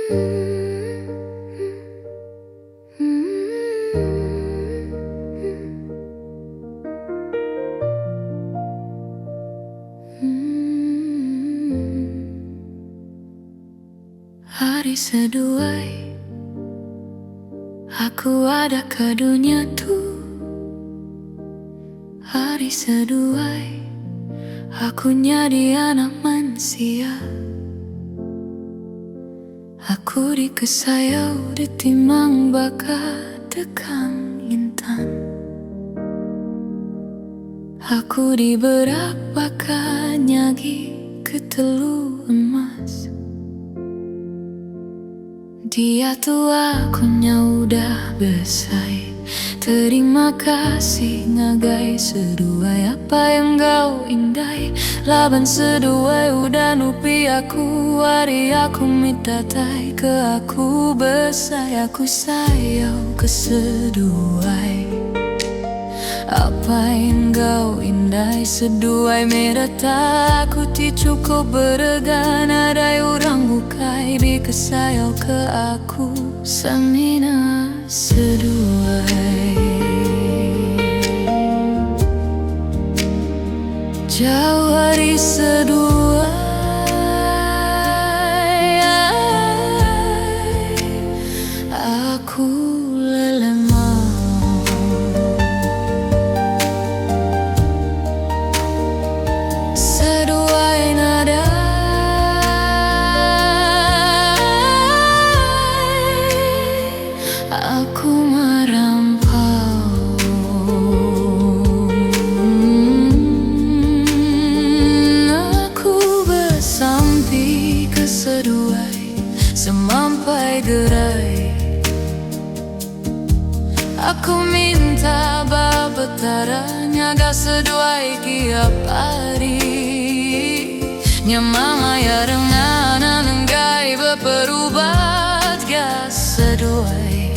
Hari seduai aku ada ke dunia tuh. Hari seduai aku jadi anak manusia. Aku dikesayau ditimang baka dekang intan. Aku diberak baka nyagi ketelu emas. Dia tua akunya udah besar. Terima kasih ngagai seduai apa yang kau indai. Laban seduai udah nupi aku. Hari aku minta tai ke aku besar. Aku sayang ke seduai apa yang kau indai. Seduai merah aku ti cukup berega. Nadai orang bukai dikesayau ke aku. Samina seduai jauh hari seduai. Aku lelemah seduai nada. Aku merampau aku bersampi ke seduai semampai gerai. Aku minta babetara nyaga seduai tiap hari. Nyamama ya dengan nenggai beperubat gas seduai.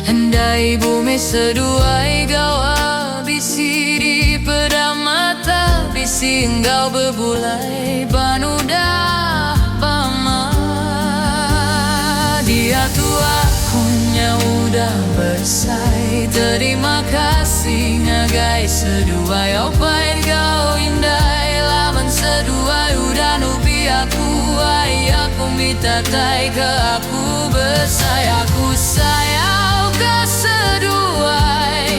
Andai bumi seduai gawa bisi di pedang mata. Bisi engkau berbulai panudah pama. Dia tua punya udah besar. Terima kasih ngagai seduai apa yang kau indai. Laban seduai udah nubi aku. Ay, aku minta tai ke aku besar. Aku sayang ke seduai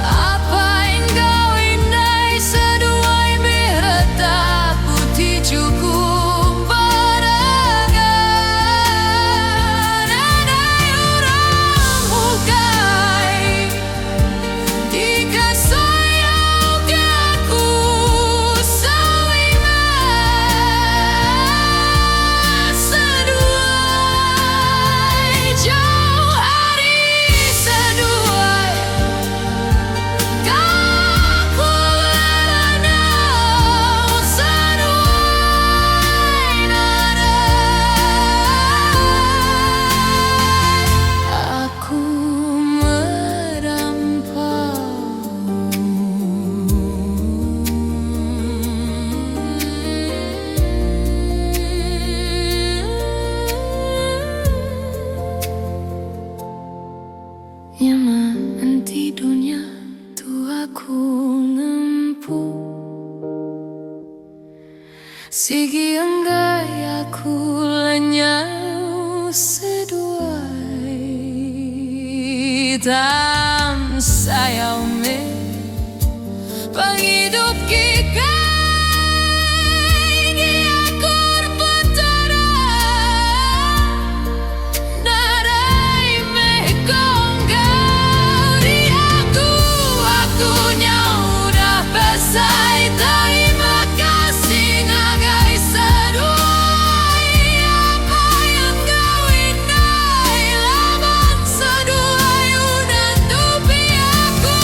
apa yang kau indai. Seduai merah putih cukup berega. Nadai orang bukai dikesayau ke aku. Sawina seduai jauh hari seduai. Aku merenau seduai nada. Aku merampau nyama anti dunia tu aku ngempu. Sigi enggai aku lenyau seduai. Tam sayau me penghidup kita. Terima kasih ngagai seduai apa yang kau indai. Laban seduai udah tupi aku.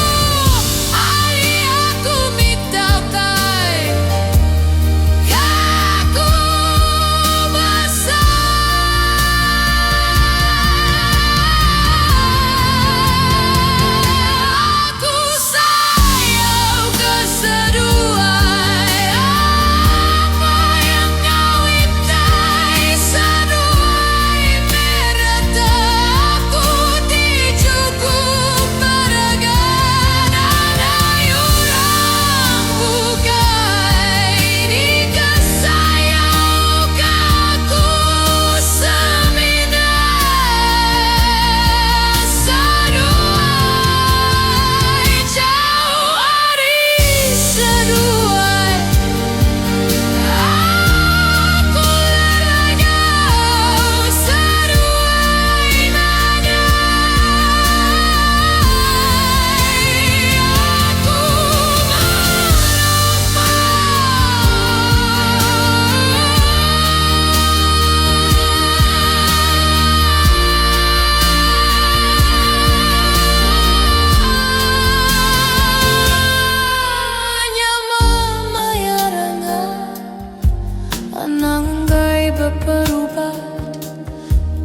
Ananggai berubah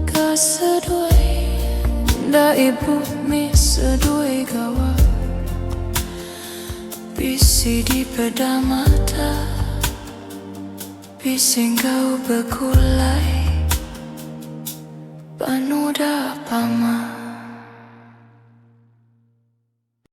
kasedui da ibu mi sedui gawa bisi di peda mata bising kau berkulai